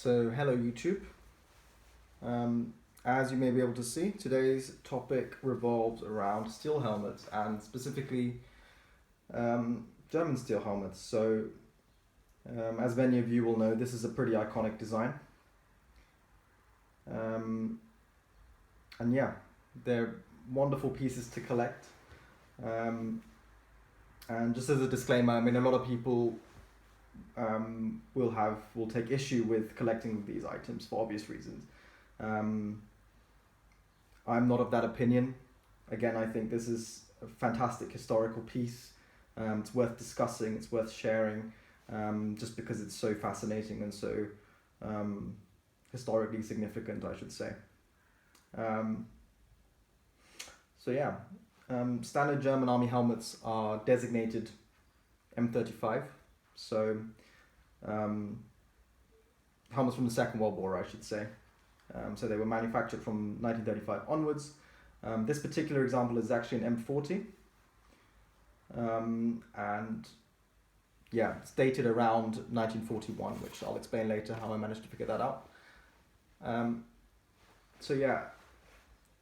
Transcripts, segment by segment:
So hello YouTube. As you may be able to see, today's topic revolves around steel helmets and specifically German steel helmets. So as many of you will know, this is a pretty iconic design. And yeah, they're wonderful pieces to collect. And just as a disclaimer, I mean, a lot of people will take issue with collecting these items for obvious reasons. I'm not of that opinion. Again, I think this is a fantastic historical piece. It's worth discussing, it's worth sharing, just because it's so fascinating and so historically significant, I should say. Standard German army helmets are designated M35. So helmets from the Second World War, I should say. So they were manufactured from 1935 onwards. This particular example is actually an M40. And yeah, it's dated around 1941, which I'll explain later how I managed to figure that out.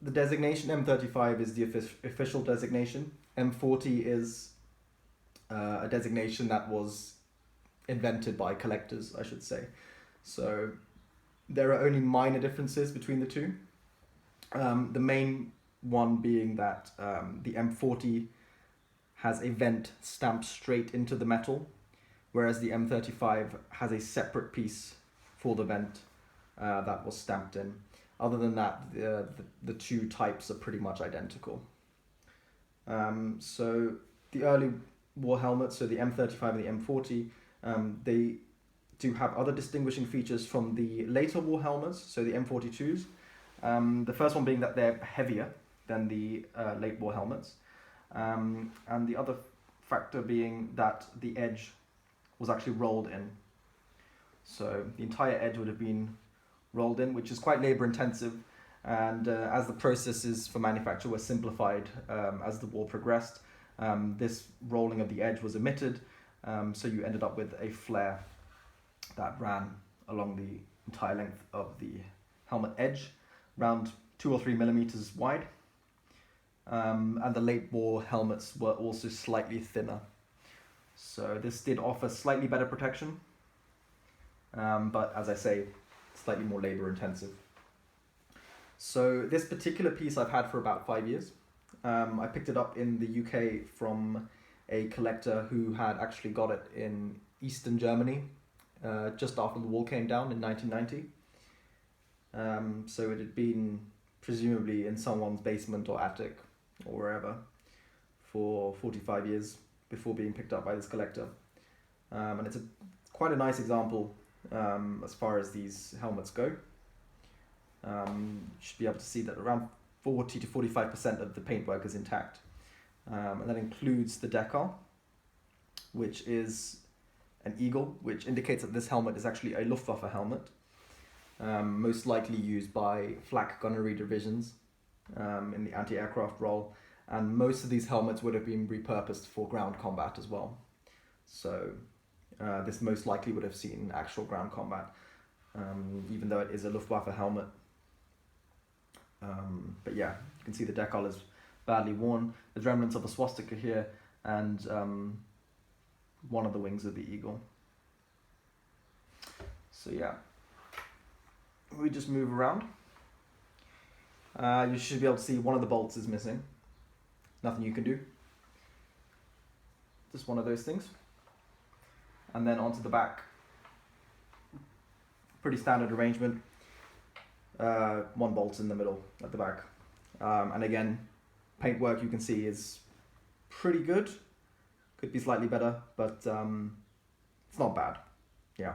The designation M35 is the official designation. M40 is a designation that was invented by collectors, I should say. So there are only minor differences between the two. The main one being that the M40 has a vent stamped straight into the metal, whereas the M35 has a separate piece for the vent that was stamped in. Other than that, the two types are pretty much identical. So the early war helmets, so the M35 and the M40, they do have other distinguishing features from the later war helmets, so the M42s. The first one being that they're heavier than the late war helmets. And the other factor being that the edge was actually rolled in. So the entire edge would have been rolled in, which is quite labor intensive. And as the processes for manufacture were simplified as the war progressed, this rolling of the edge was omitted. So you ended up with a flare that ran along the entire length of the helmet edge, around 2 or 3 millimeters wide. And the late war helmets were also slightly thinner. So this did offer slightly better protection, but as I say, slightly more labor intensive. So this particular piece I've had for about 5 years. I picked it up in the UK from a collector who had actually got it in Eastern Germany just after the wall came down in 1990. So it had been presumably in someone's basement or attic or wherever for 45 years before being picked up by this collector. And it's quite a nice example as far as these helmets go. You should be able to see that around 40 to 45% of the paintwork is intact. And that includes the decal, which is an eagle, which indicates that this helmet is actually a Luftwaffe helmet, most likely used by flak gunnery divisions in the anti-aircraft role, and most of these helmets would have been repurposed for ground combat as well. So this most likely would have seen actual ground combat, even though it is a Luftwaffe helmet. But yeah, you can see the decal is badly worn. There's remnants of a swastika here, and one of the wings of the eagle. So yeah, we just move around. You should be able to see one of the bolts is missing. Nothing you can do. Just one of those things. And then onto the back. Pretty standard arrangement. One bolt in the middle at the back. And again, paintwork you can see is pretty good. Could be slightly better, but it's not bad. Yeah.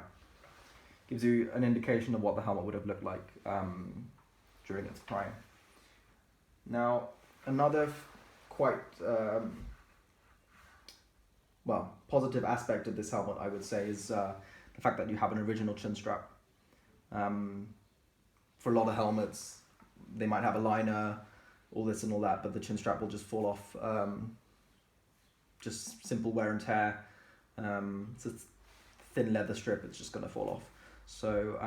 Gives you an indication of what the helmet would have looked like during its prime. Now, another quite positive aspect of this helmet, I would say, is the fact that you have an original chin strap. For a lot of helmets, they might have a liner, all this and all that, but the chin strap will just fall off. Just simple wear and tear. It's a thin leather strip, it's just going to fall off. So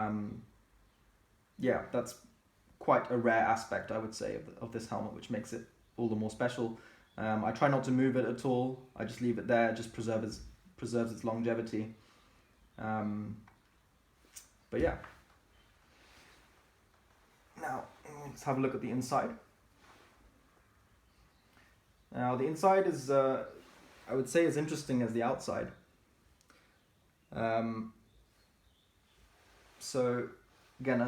yeah, that's quite a rare aspect, I would say, of this helmet, which makes it all the more special. I try not to move it at all. I just leave it there, just preserves its longevity. But yeah. Now let's have a look at the inside. Now the inside is, I would say, as interesting as the outside. So again,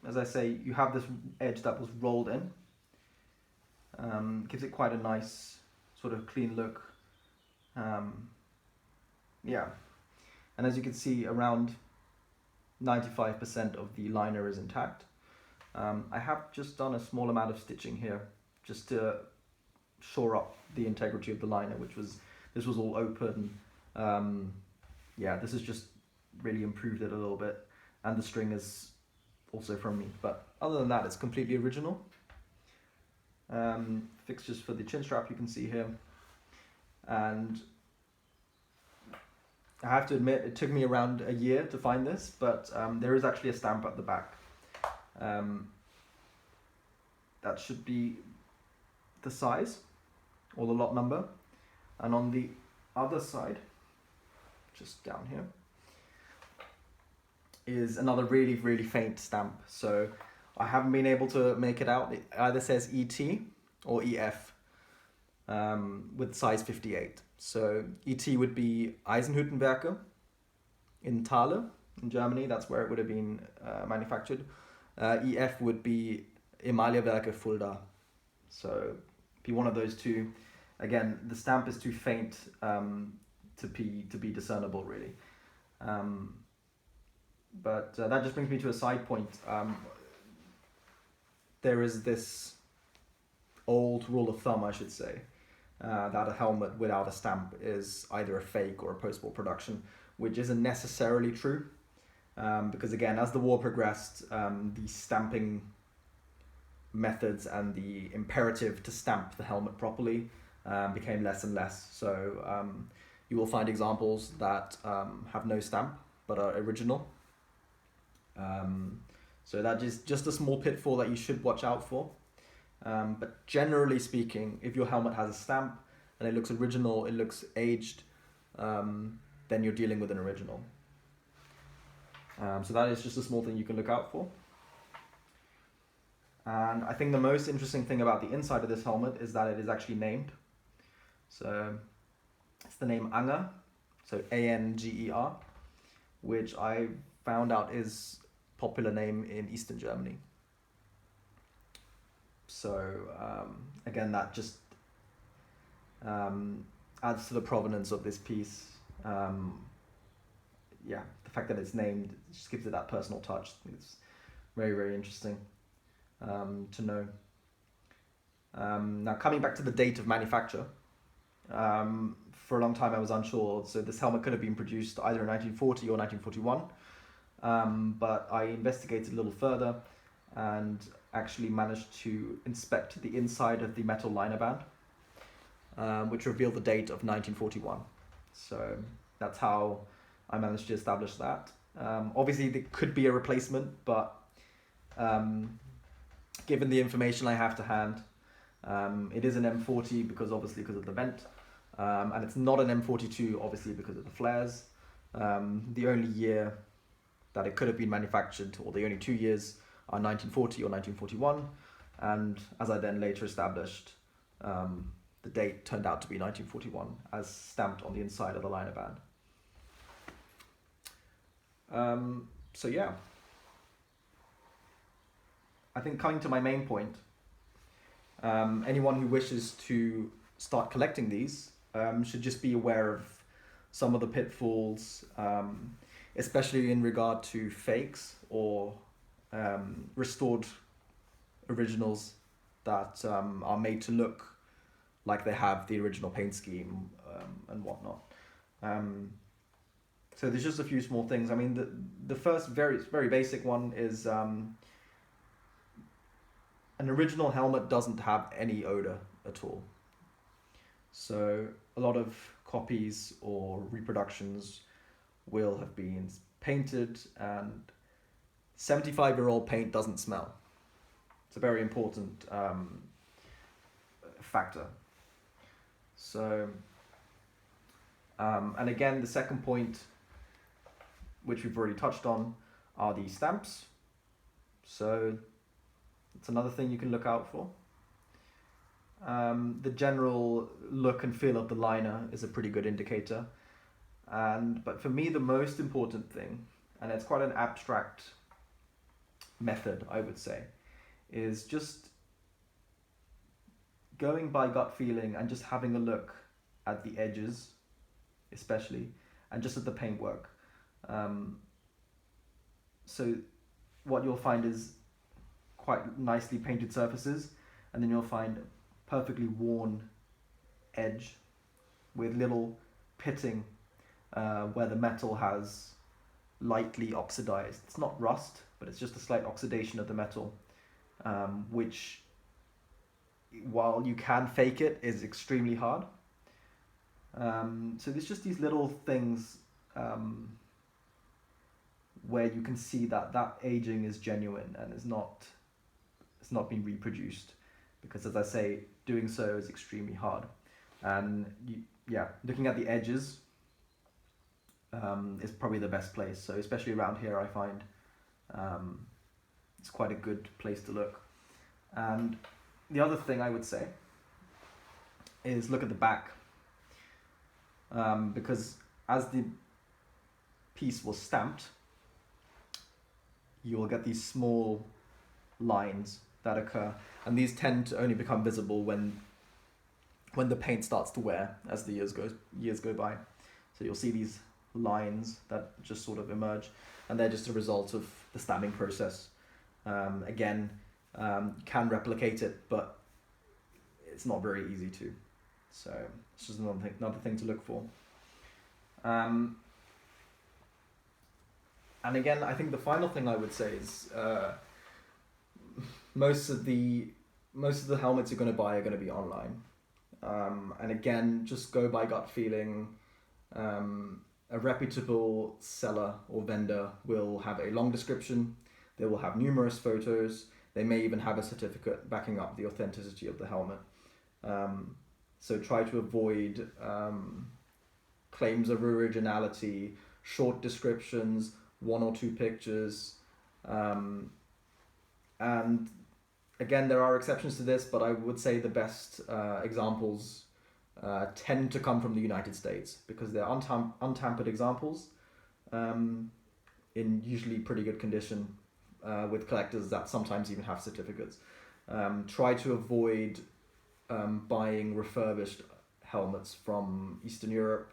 as I say, you have this edge that was rolled in. Gives it quite a nice sort of clean look. Yeah, and as you can see, around 95% of the liner is intact. I have just done a small amount of stitching here just to shore up the integrity of the liner, this was all open. Yeah, this has just really improved it a little bit, and the string is also from me, but other than that, it's completely original. Fixtures for the chin strap you can see here, and I have to admit it took me around a year to find this, but there is actually a stamp at the back. That should be the size or the lot number, and on the other side, just down here, is another really, really faint stamp. So I haven't been able to make it out. It either says ET or EF with size 58. So ET would be Eisenhüttenwerke in Thale in Germany. That's where it would have been manufactured. EF would be Emaillewerke Fulda. So be one of those two. Again, the stamp is too faint to be discernible, really. But that just brings me to a side point. There is this old rule of thumb, I should say, that a helmet without a stamp is either a fake or a post-war production, which isn't necessarily true. Because again, as the war progressed, the stamping methods and the imperative to stamp the helmet properly became less and less. So you will find examples that have no stamp but are original. So that is just a small pitfall that you should watch out for. But generally speaking, if your helmet has a stamp and it looks original, it looks aged, then you're dealing with an original. So that is just a small thing you can look out for. And I think the most interesting thing about the inside of this helmet is that it is actually named. So it's the name Anger, so Anger, which I found out is popular name in Eastern Germany. So again, that just adds to the provenance of this piece. Yeah, the fact that it's named just gives it that personal touch. It's very, very interesting to know. Now, coming back to the date of manufacture, for a long time I was unsure. So this helmet could have been produced either in 1940 or 1941. But I investigated a little further and actually managed to inspect the inside of the metal liner band, which revealed the date of 1941. So that's how I managed to establish that. Obviously, there could be a replacement, but given the information I have to hand, it is an M40 because of the vent, and it's not an M42 obviously because of the flares. The only year that it could have been manufactured, or the only 2 years, are 1940 or 1941, and as I then later established, the date turned out to be 1941 as stamped on the inside of the liner band. So yeah, I think coming to my main point, anyone who wishes to start collecting these should just be aware of some of the pitfalls, especially in regard to fakes or restored originals that are made to look like they have the original paint scheme and whatnot. So there's just a few small things. I mean, the first very, very basic one is an original helmet doesn't have any odor at all. So a lot of copies or reproductions will have been painted and 75-year-old paint doesn't smell. It's a very important factor. So, and again, the second point, which we've already touched on, are the stamps. So it's another thing you can look out for. The general look and feel of the liner is a pretty good indicator. But for me, the most important thing, and it's quite an abstract method, I would say, is just going by gut feeling and just having a look at the edges, especially, and just at the paintwork. So what you'll find is quite nicely painted surfaces, and then you'll find perfectly worn edge with little pitting where the metal has lightly oxidized. It's not rust, but it's just a slight oxidation of the metal, which, while you can fake it, is extremely hard. So there's just these little things where you can see that aging is genuine and it's not been reproduced, because, as I say, doing so is extremely hard. And looking at the edges is probably the best place. So especially around here, I find it's quite a good place to look. And the other thing I would say is look at the back, because as the piece was stamped, you will get these small lines that occur, and these tend to only become visible when the paint starts to wear as the years go by. So you'll see these lines that just sort of emerge, and they're just a result of the stamping process. Again, can replicate it, but it's not very easy to. So it's just another thing to look for. And again, I think the final thing I would say is most of the helmets you're going to buy are going to be online. And again, just go by gut feeling. A reputable seller or vendor will have a long description. They will have numerous photos. They may even have a certificate backing up the authenticity of the helmet. So try to avoid claims of originality, short descriptions, 1 or 2 pictures. And again, there are exceptions to this, but I would say the best examples tend to come from the United States, because they're untampered examples in usually pretty good condition, with collectors that sometimes even have certificates. Try to avoid buying refurbished helmets from Eastern Europe.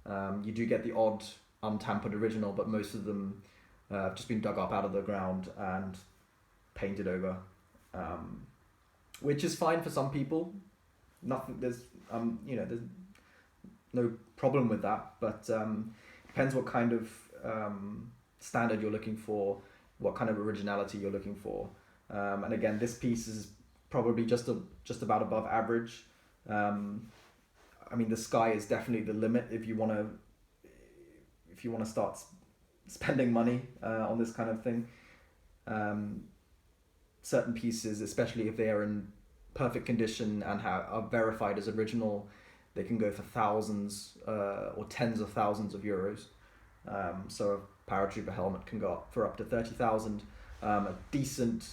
You do get the odd untampered original, but most of them have just been dug up out of the ground and painted over, which is fine for some people. There's no problem with that, but depends what kind of standard you're looking for, what kind of originality you're looking for. And again, this piece is probably just about above average. I mean, the sky is definitely the limit if you want to start spending money on this kind of thing. Certain pieces, especially if they are in perfect condition and are verified as original, they can go for thousands or tens of thousands of euros. So a paratrooper helmet can go up for up to 30,000. A decent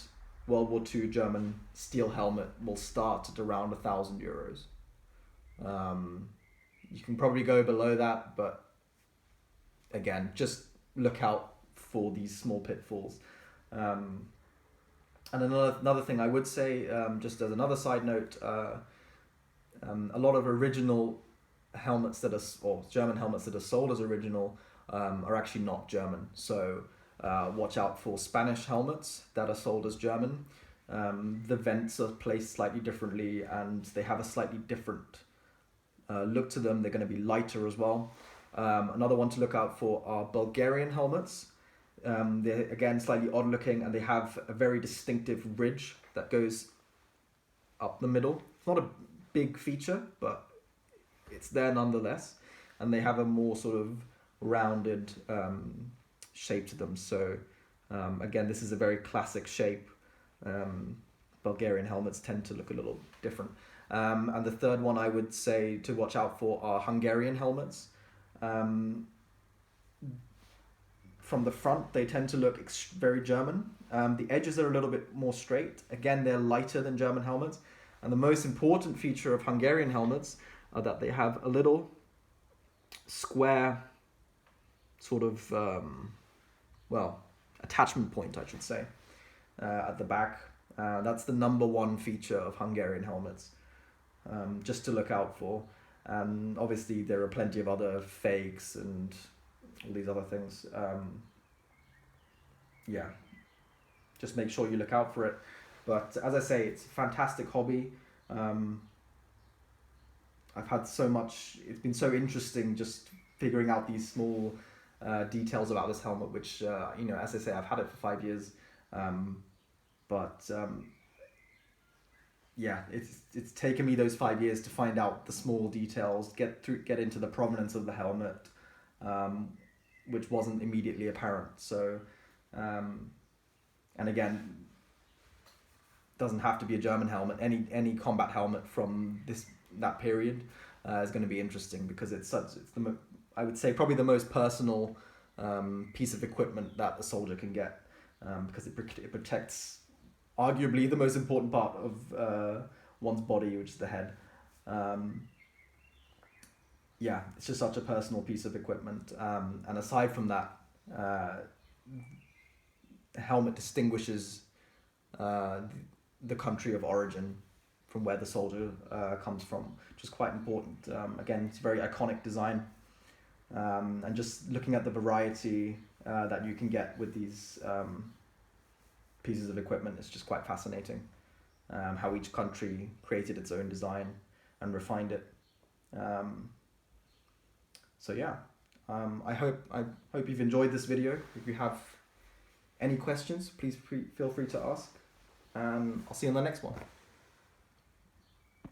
World War II German steel helmet will start at around 1,000 euros. You can probably go below that, but again, just look out for these small pitfalls. And another thing I would say, just as another side note, a lot of original helmets or German helmets that are sold as original are actually not German. So watch out for Spanish helmets that are sold as German. The vents are placed slightly differently, and they have a slightly different look to them. They're going to be lighter as well. Another one to look out for are Bulgarian helmets. They're again slightly odd looking, and they have a very distinctive ridge that goes up the middle. It's not a big feature, but it's there nonetheless. And they have a more sort of rounded shape to them. So Again, this is a very classic shape. Bulgarian helmets tend to look a little different. And the third one I would say to watch out for are Hungarian helmets. From the front, they tend to look very German. The edges are a little bit more straight. Again, they're lighter than German helmets. And the most important feature of Hungarian helmets are that they have a little square sort of, attachment point, I should say, at the back. That's the number one feature of Hungarian helmets, just to look out for. And obviously there are plenty of other fakes and all these other things. Just make sure you look out for it. But as I say, it's a fantastic hobby. I've had so much, it's been so interesting just figuring out these small details about this helmet, which, as I say, I've had it for 5 years. It's taken me those 5 years to find out the small details, get into the provenance of the helmet, which wasn't immediately apparent. So, and again, doesn't have to be a German helmet. Any combat helmet from that period is going to be interesting, because I would say probably the most personal piece of equipment that a soldier can get, because it protects arguably the most important part of one's body, which is the head. It's just such a personal piece of equipment. And aside from that, the helmet distinguishes the country of origin from where the soldier comes from, which is quite important. Again, it's a very iconic design. And just looking at the variety that you can get with these pieces of equipment, it's just quite fascinating. How each country created its own design and refined it. I hope you've enjoyed this video. If you have any questions, please feel free to ask. I'll see you in the next one.